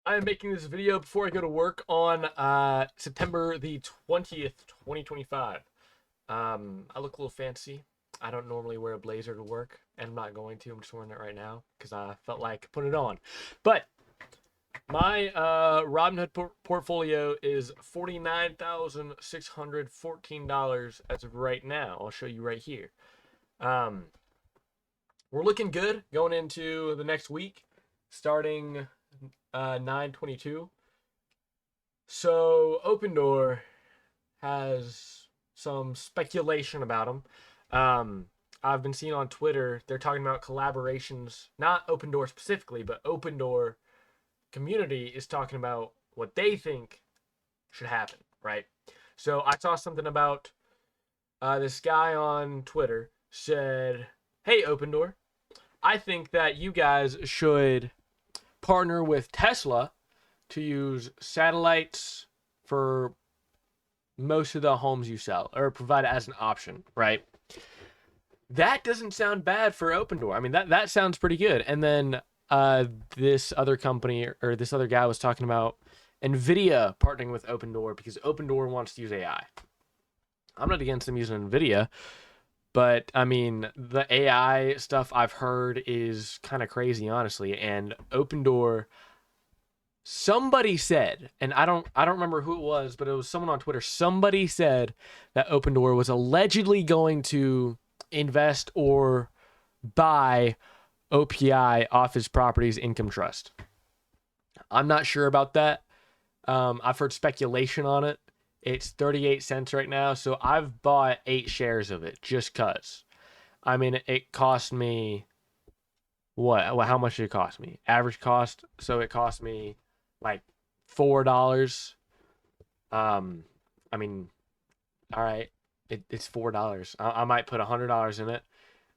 I am making this video before I go to work on September the 20th, 2025. I look a little fancy. I don't normally wear a blazer to work, and I'm not going to. I'm just wearing it right now because I felt like putting it on. But my Robinhood portfolio is $49,614 as of right now. I'll show you right here. Um, we're looking good going into the next week, starting 9/22. So Open Door has some speculation about them. I've been seeing on Twitter they're talking about collaborations, not Open Door specifically, but Open Door community is talking about what they think should happen, right? So I saw something about this guy on Twitter said, "Hey, Open Door, I think that you guys should partner with Tesla to use satellites for most of the homes you sell or provide it as an option, right?" That doesn't sound bad for Open Door. I mean, that sounds pretty good. And then this other company or this other guy was talking about Nvidia partnering with Open Door because Open Door wants to use AI. I'm not against them using Nvidia, but I mean, the AI stuff I've heard is kind of crazy, honestly. And Open Door, somebody said, and I don't remember who it was, but it was someone on Twitter. Somebody said that Open Door was allegedly going to invest or buy OPI, Office Properties Income Trust. I'm not sure about that. I've heard speculation on it. It's 38 cents right now, so I've bought 8 shares of it just cuz. I mean, it cost me what? Well, how much did it cost me? Average cost, so it cost me like $4. Um, I mean, all right, it's $4. I might put $100 in it.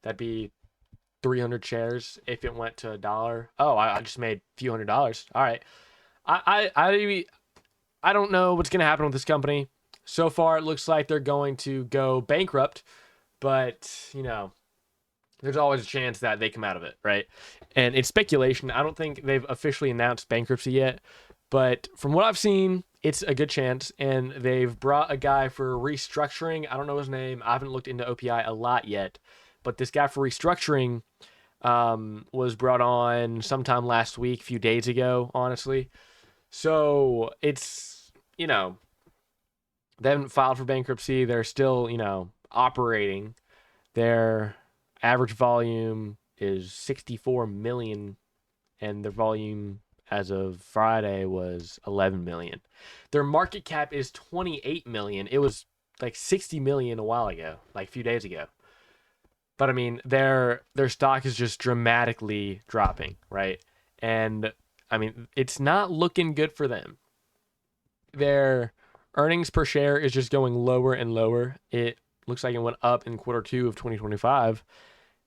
That'd be 300 shares if it went to a dollar. Oh, I just made a few $100s. All right. I don't know what's going to happen with this company. So far, it looks like they're going to go bankrupt, but, there's always a chance that they come out of it, right? And it's speculation. I don't think they've officially announced bankruptcy yet, but from what I've seen, it's a good chance. And they've brought a guy for restructuring. I don't know his name. I haven't looked into OPI a lot yet, but this guy for restructuring was brought on sometime last week, a few days ago, honestly. So it's, they haven't filed for bankruptcy. They're still, operating. Their average volume is 64 million, and their volume as of Friday was 11 million. Their market cap is 28 million. It was like 60 million a while ago, like a few days ago. But I mean, their stock is just dramatically dropping, right? And I mean, it's not looking good for them. Their earnings per share is just going lower and lower. It looks like it went up in quarter two of 2025.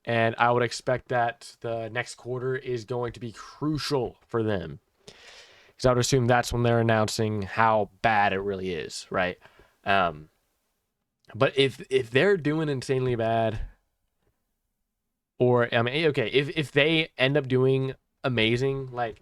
And I would expect that the next quarter is going to be crucial for them. Because I would assume that's when they're announcing how bad it really is, right? But if they're doing insanely bad, or I mean, okay, if they end up doing amazing, like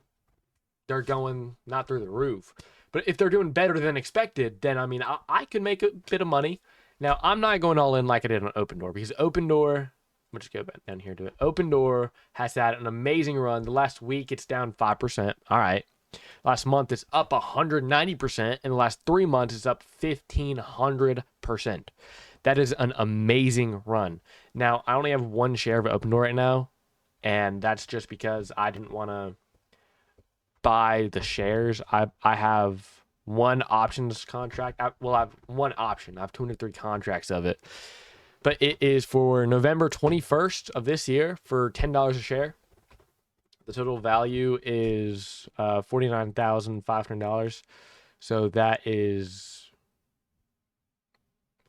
they're going not through the roof, but if they're doing better than expected, then I mean, I could make a bit of money. Now, I'm not going all in like I did on Open Door because Open Door, we'll just go back down here to it. Open Door has had an amazing run. The last week, it's down 5%. All right. Last month, it's up 190%. In the last 3 months, it's up 1,500%. That is an amazing run. Now, I only have 1 share of Open Door right now, and that's just because I didn't want to buy the shares. I have 1 options contract. I have 1 option. I have 203 contracts of it. But it is for November 21st of this year for $10 a share. The total value is $49,500. So that is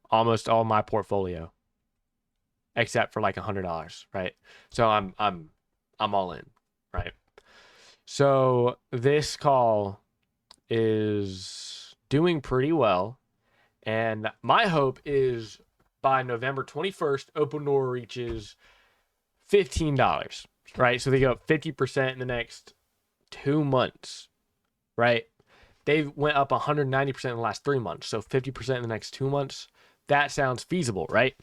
almost all my portfolio, except for like $100, right? So I'm all in, right? So this call is doing pretty well, and my hope is by November 21st, Open Door reaches $15, right? So they go up 50% in the next 2 months. right? They've went up 190% in the last 3 months, so 50% in the next 2 months. That sounds feasible, right?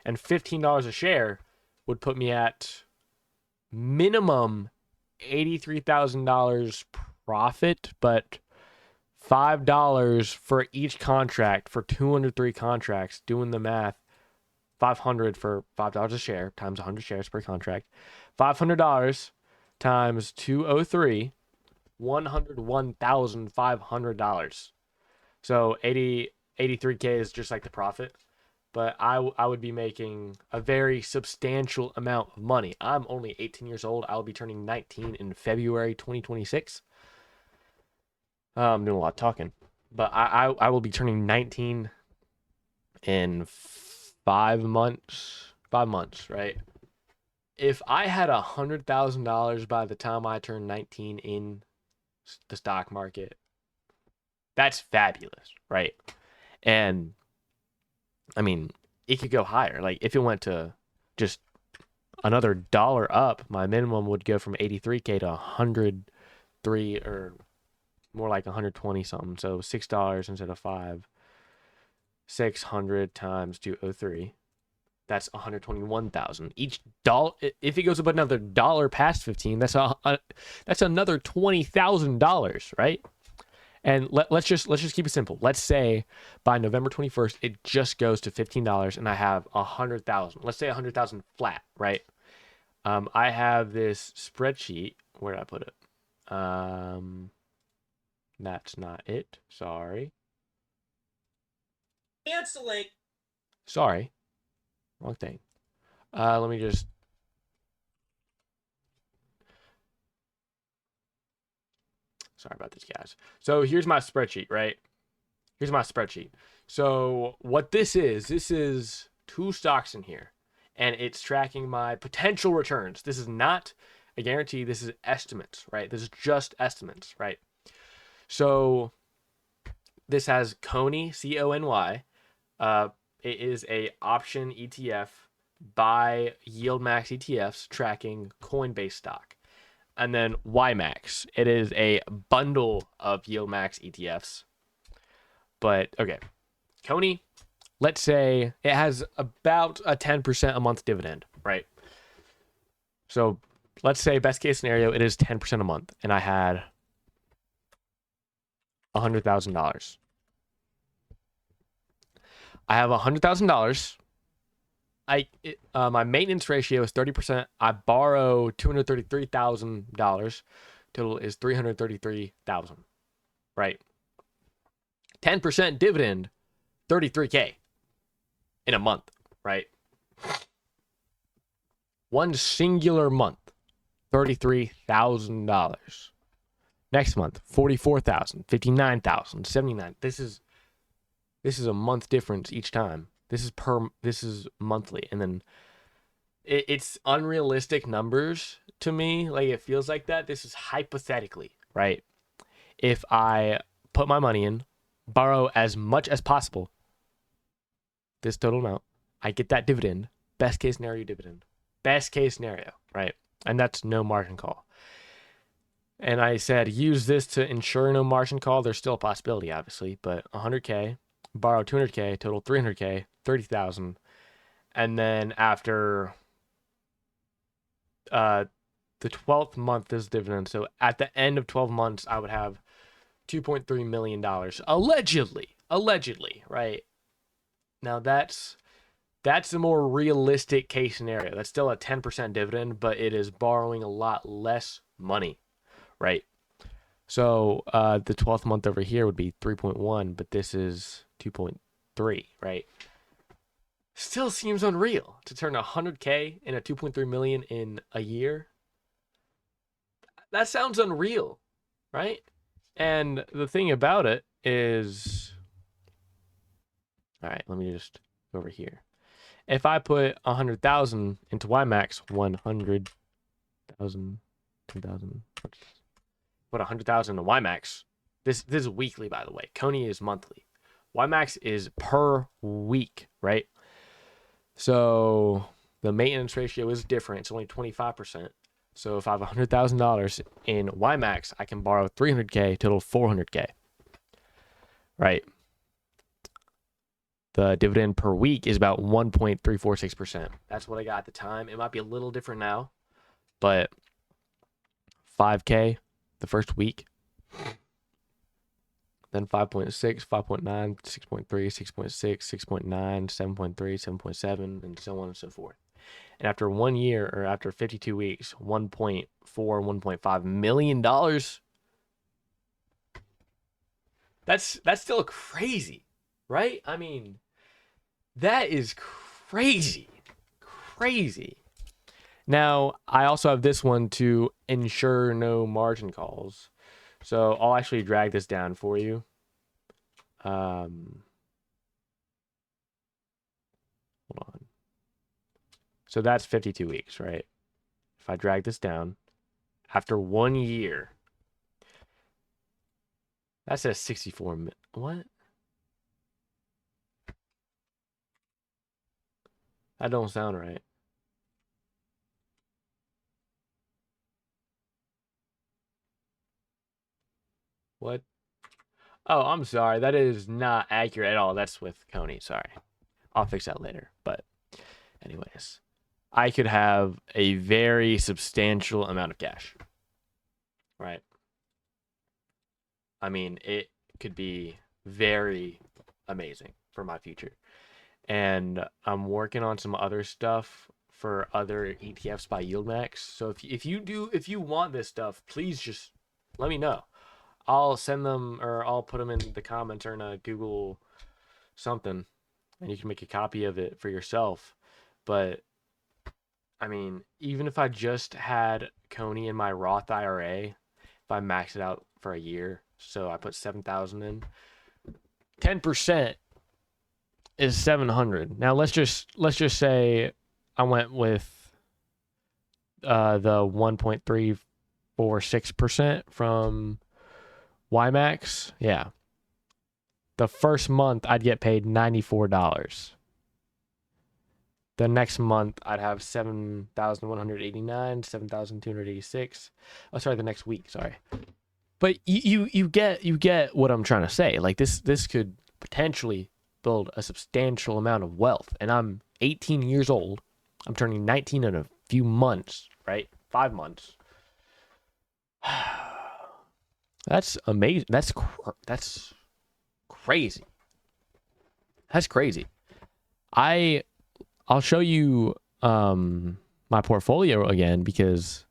And $15 a share would put me at minimum $83,000 profit, but $5 for each contract for 203 contracts. Doing the math, 500 for $5 a share times 100 shares per contract. $500 times 203, $101,500. So 83K is just like the profit, but I would be making a very substantial amount of money. I'm only 18 years old. I'll be turning 19 in February 2026. I'm doing a lot of talking, but I will be turning 19 in 5 months. 5 months, right? If I had $100,000 by the time I turn 19 in the stock market, that's fabulous, right? And I mean, it could go higher. Like if it went to just another dollar up, my minimum would go from 83K to 103 or more like 120 something. So $6 instead of 5. 600 times 203. That's 121,000. Each dollar, if it goes up another dollar past 15, that's another $20,000, right? And let's just keep it simple. Let's say by November 21st, it just goes to $15 and I have 100,000. Let's say 100,000 flat, right? I have this spreadsheet. Where did I put it? That's not it. Sorry. Canceling. Sorry. Wrong thing. Let me just. Sorry about this, guys. So here's my spreadsheet, right? Here's my spreadsheet. So what this is 2 stocks in here, and it's tracking my potential returns. This is not a guarantee. This is estimates, right? This is just estimates, right? So this has Coney, CONY. It is a option ETF by YieldMax ETFs tracking Coinbase stock. And then YMAX. It is a bundle of YieldMax ETFs. But okay, Coney, let's say it has about a 10% a month dividend, right? So let's say best case scenario, it is 10% a month, and I had $100,000. I have $100,000. My maintenance ratio is 30%. I borrow $233,000. Total is $333,000. Right. 10% dividend, $33K in a month, right? One singular month, $33,000. Next month, $44,000, $59,000, $79,000. This is a month difference each time. This is monthly, and then it's unrealistic numbers to me. Like it feels like that. This is hypothetically, right? If I put my money in, borrow as much as possible, this total amount, I get that dividend. Best case scenario dividend. Best case scenario, right? And that's no margin call. And I said use this to ensure no margin call. There's still a possibility, obviously, but 100K. Borrow 200K, total 300K, 30,000. And then after the 12th month is dividend. So at the end of 12 months, I would have $2.3 million. Allegedly, right? Now that's a more realistic case scenario. That's still a 10% dividend, but it is borrowing a lot less money, right? So the 12th month over here would be 3.1, but this is 2.3, right? Still seems unreal to turn 100K into 2.3 million in a year. That sounds unreal, right? And the thing about it is, all right, let me just go over here. If I put 100,000 into YMAX, 100,000, 2,000, put 100,000 into YMAX. This is weekly, by the way. Coney is monthly. YMAX is per week, right? So the maintenance ratio is different. It's only 25%. So if I have $100,000 in YMAX, I can borrow $300K, total $400K. Right. The dividend per week is about 1.346%. That's what I got at the time. It might be a little different now, but 5K the first week, then 5.6, 5.9, 6.3, 6.6, 6.9, 7.3, 7.7, and so on and so forth. And after 1 year, or after 52 weeks, $1.4, $1.5 million. That's still crazy, right? I mean, that is crazy. Crazy. Now, I also have this one to ensure no margin calls. So I'll actually drag this down for you. Hold on. So that's 52 weeks, right? If I drag this down, after 1 year, that says 64. What? That don't sound right. What? Oh, I'm sorry. That is not accurate at all. That's with Coney. Sorry. I'll fix that later. But anyways, I could have a very substantial amount of cash. Right? I mean, it could be very amazing for my future. And I'm working on some other stuff for other ETFs by YieldMax. So if you want this stuff, please just let me know. I'll send them, or I'll put them in the comments or in a Google something, and you can make a copy of it for yourself. But I mean, even if I just had Coney in my Roth IRA, if I max it out for a year, so I put 7,000 in, 10% is 700. Now let's just say I went with the 1.346% from YMAX. Yeah. The first month I'd get paid $94. The next month I'd have 7,189, 7,286. Oh, sorry, the next week, sorry. But you get what I'm trying to say. Like this could potentially build a substantial amount of wealth. And I'm 18 years old. I'm turning 19 in a few months, right? 5 months. That's amazing. That's crazy. That's crazy. I'll show you my portfolio again, because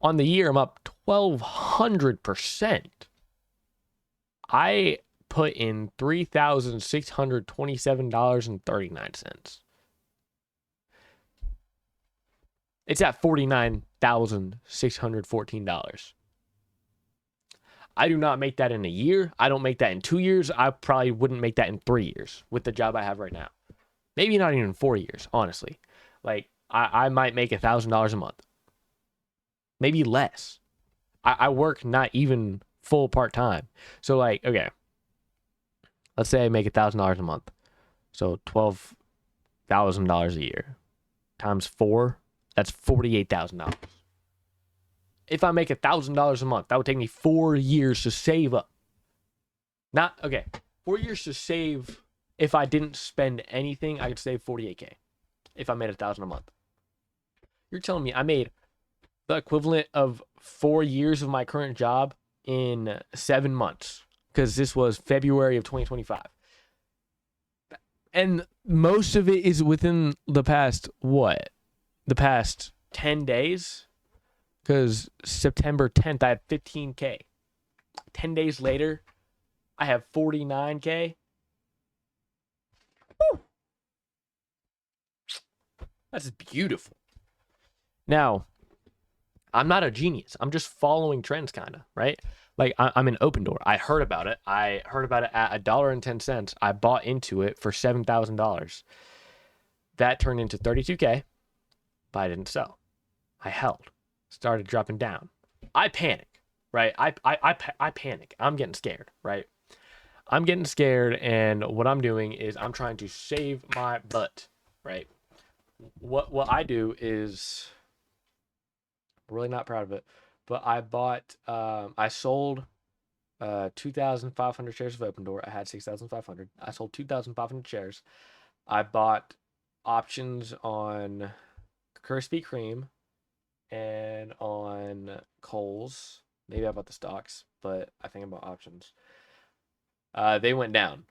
on the year I'm up 1,200%. I put in $3,627.39. It's at $49,614. I do not make that in a year. I don't make that in 2 years. I probably wouldn't make that in 3 years with the job I have right now. Maybe not even 4 years, honestly. Like, I might make $1,000 a month. Maybe less. I work not even full part-time. So, like, okay. Let's say I make $1,000 a month. So $12,000 a year times 4, that's $48,000. If I make $1,000 a month, that would take me 4 years to save up. 4 years to save. If I didn't spend anything, I could save $48K if I made $1,000 a month. You're telling me I made the equivalent of 4 years of my current job in 7 months, because this was February of 2025. And most of it is within the past, the past 10 days? Because September 10th, I had 15K. 10 days later, I have 49K. Woo! That's beautiful. Now, I'm not a genius. I'm just following trends, kind of, right? Like, I'm in Open Door. I heard about it. I heard about it at $1.10. I bought into it for $7,000. That turned into 32K, but I didn't sell. I held. Started dropping down. I panic, right? I panic. I'm getting scared, right? I'm getting scared, and what I'm doing is I'm trying to save my butt, right? What I do is Really not proud of it. But I sold 2,500 shares of Open Door. I had 6,500. I sold 2,500 shares. I bought options on Krispy Kreme and on Kohl's. Maybe I bought the stocks, but I think I bought options. They went down,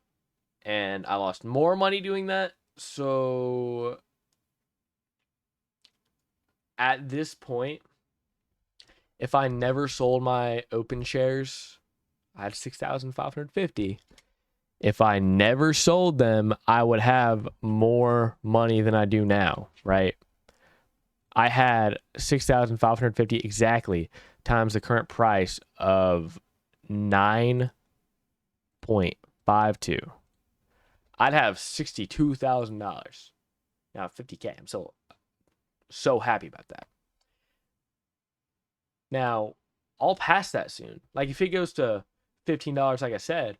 and I lost more money doing that. So at this point, if I never sold my open shares, I had 6,550. If I never sold them, I would have more money than I do now, right? I had 6,550 exactly times the current price of 9.52. I'd have $62,000. Now 50K. I'm so happy about that. Now, I'll pass that soon. Like if it goes to $15, like I said,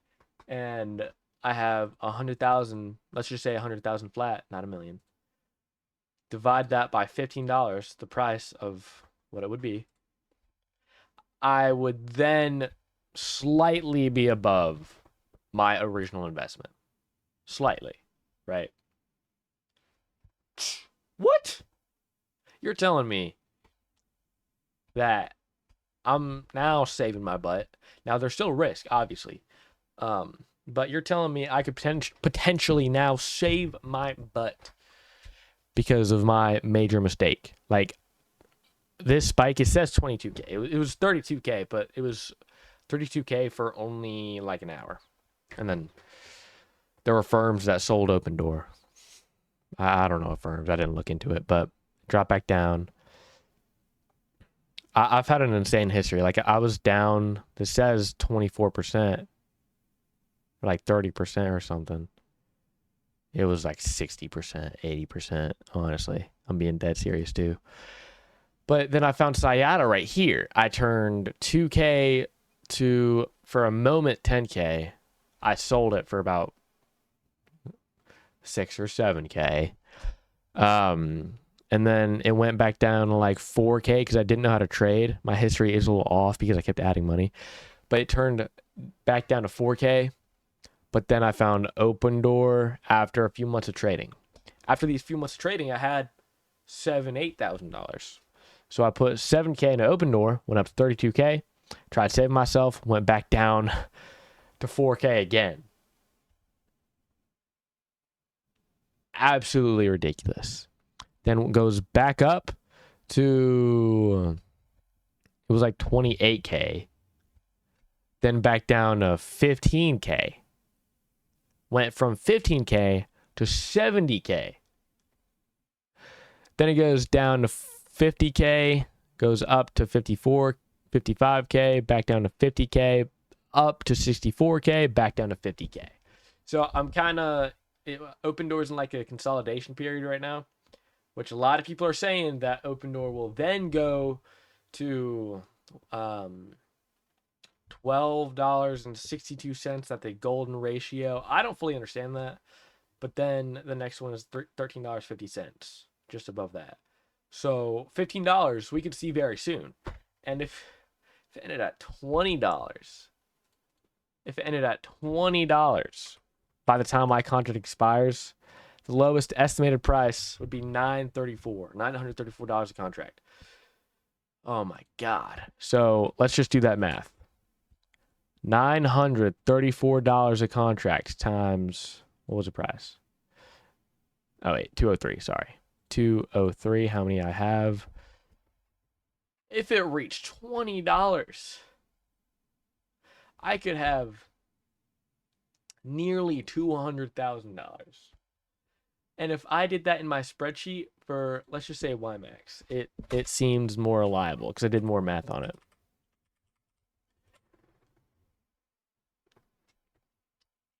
and I have 100,000, let's just say 100,000 flat, not a million. Divide that by $15, the price of what it would be. I would then slightly be above my original investment. Slightly, right? What? You're telling me that I'm now saving my butt. Now there's still risk, obviously. But you're telling me I could potentially now save my butt because of my major mistake. Like this spike, it says 22K. It was 32K, but it was 32K for only like an hour. And then there were firms that sold Open Door. I don't know what firms. I didn't look into it, but dropped back down. I've had an insane history. Like I was down, this says 24%, like 30% or something. It was like 60%, 80%, honestly. I'm being dead serious too. But then I found Sayata right here. I turned 2K to, for a moment, 10K. I sold it for about 6 or 7K. And then it went back down to like 4K because I didn't know how to trade. My history is a little off because I kept adding money. But it turned back down to 4K. But then I found Open Door after a few months of trading. After these few months of trading, I had $8,000. So I put 7K into Open Door, went up to 32K, tried saving myself, went back down to 4K again. Absolutely ridiculous. Then goes back up to, it was like 28K. Then back down to 15K. Went from 15K to 70K. Then it goes down to 50K, goes up to 54, 55K, back down to 50K, up to 64K, back down to 50K. So I'm kind of, Open Door's in like a consolidation period right now, which a lot of people are saying that Open Door will then go to $12.62 at the golden ratio. I don't fully understand that. But then the next one is $13.50, just above that. So $15 we could see very soon. And if it ended at $20, by the time my contract expires, the lowest estimated price would be $934 a contract. Oh my God. So let's just do that math. $934 a contract times, what was the price? Oh, wait, 203, sorry. 203, how many I have? If it reached $20, I could have nearly $200,000. And if I did that in my spreadsheet for, let's just say YMAX, it seems more reliable because I did more math on it.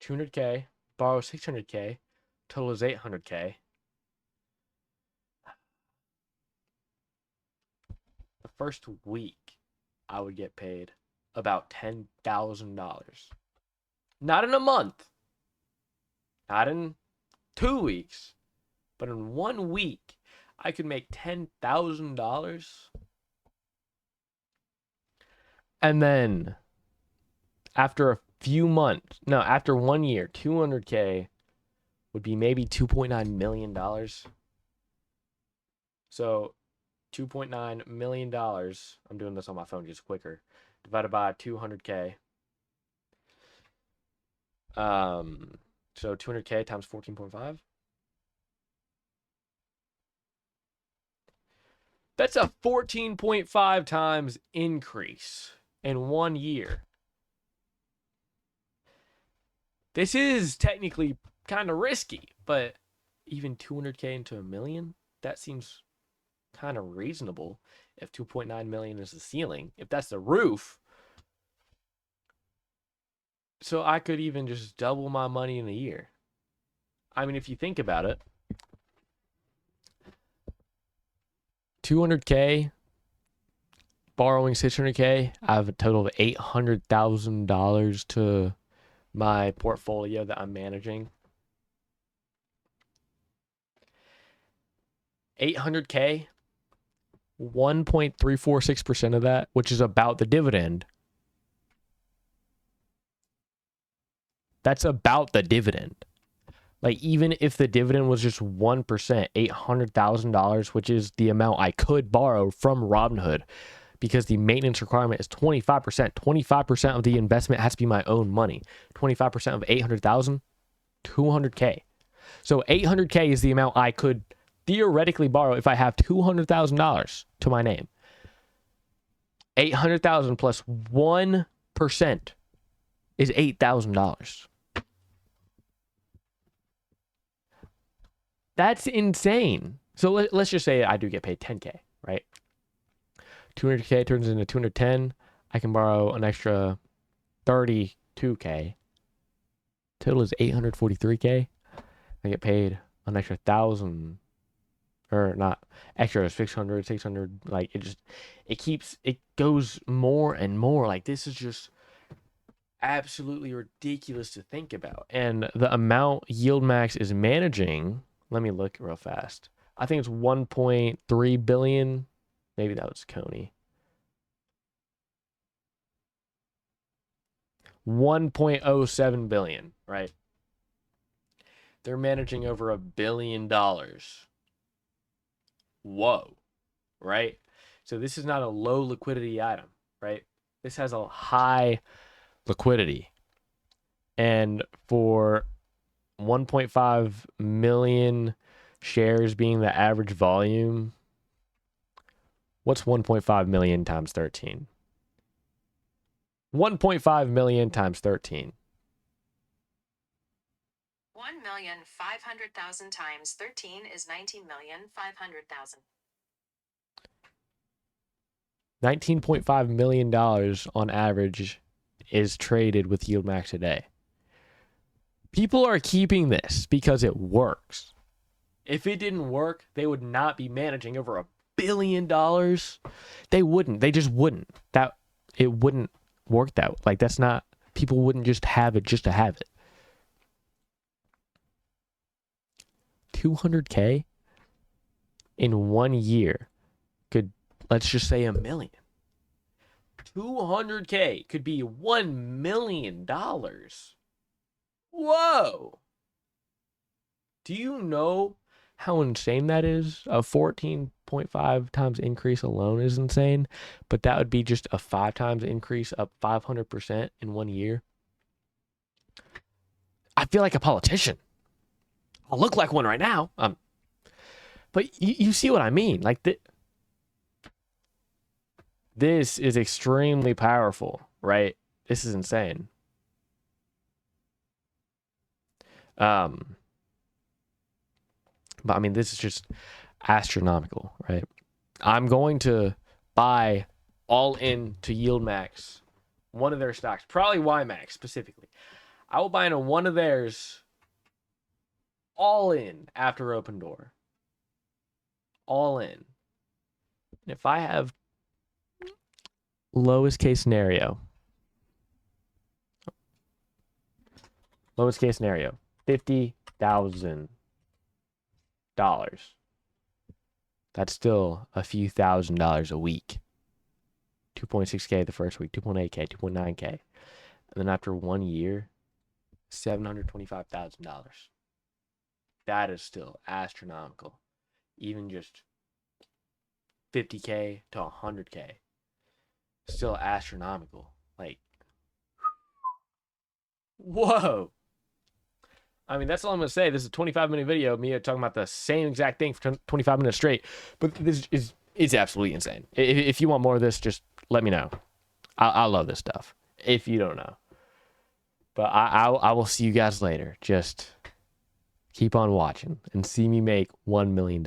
$200K, borrow $600K, total is $800K. The first week, I would get paid about $10,000. Not in a month, not in 2 weeks, but in 1 week, I could make $10,000. And then after a few months, no, after 1 year, 200K would be maybe $2.9 million. So $2.9 million. I'm doing this on my phone just quicker. Divided by 200K. So 200K times 14.5. That's a 14.5 times increase in 1 year. This is technically kind of risky, but even 200K into a million, that seems kind of reasonable. If 2.9 million is the ceiling, if that's the roof, so I could even just double my money in a year. I mean, if you think about it, 200K borrowing 600K, I have a total of $800,000 to my portfolio that I'm managing. 800K, 1.346% of that, which is about the dividend. That's about the dividend. Like, even if the dividend was just 1%, $800,000, which is the amount I could borrow from Robinhood, because the maintenance requirement is 25%. 25% of the investment has to be my own money. 25% of 800,000, 200K. So 800K is the amount I could theoretically borrow if I have $200,000 to my name. 800,000 plus 1% is $8,000. That's insane. So let's just say I do get paid 10K, right? 200K turns into 210. I can borrow an extra 32K. Total is 843K. I get paid an extra 1,000, or not extra, 600. Like, it goes more and more. Like, this is just absolutely ridiculous to think about. And the amount YieldMax is managing, let me look real fast. I think it's 1.3 billion. Maybe that was Coney. 1.07 billion, right? They're managing over $1 billion. Whoa, right? So this is not a low liquidity item, right? This has a high liquidity. And for 1.5 million shares being the average volume, what's 1.5 million times 13? 1.5 million times 13. 1,500,000 times 13 is 19,500,000. $19.5 million on average is traded with YieldMax a day. People are keeping this because it works. If it didn't work, they would not be managing over $1 billion. They wouldn't. They just wouldn't. It wouldn't work that. Like, that's not. People wouldn't just have it just to have it. 200K in 1 year could, let's just say, $1 million. 200K could be $1 million. Whoa. Do you know how insane that is? A 14.5 times increase alone is insane, but that would be just a 5 times increase, up 500% in 1 year. I feel like a politician. I look like one right now. But you see what I mean? Like, this is extremely powerful, right? This is insane. But I mean, this is just astronomical, right? I'm going to buy all in to YieldMax, one of their stocks, probably YMax specifically. I will buy into one of theirs all in after open door. All in. And if I have lowest case scenario, $50,000. That's still a few $1,000s a week. 2.6K the first week, 2.8K, 2.9K. And then after 1 year, $725,000. That is still astronomical. Even just 50K to 100K, still astronomical. Like, whoa. I mean, that's all I'm going to say. This is a 25-minute video of me talking about the same exact thing for 25 minutes straight. But this is absolutely insane. If you want more of this, just let me know. I love this stuff. If you don't know. But I will see you guys later. Just keep on watching and see me make $1 million.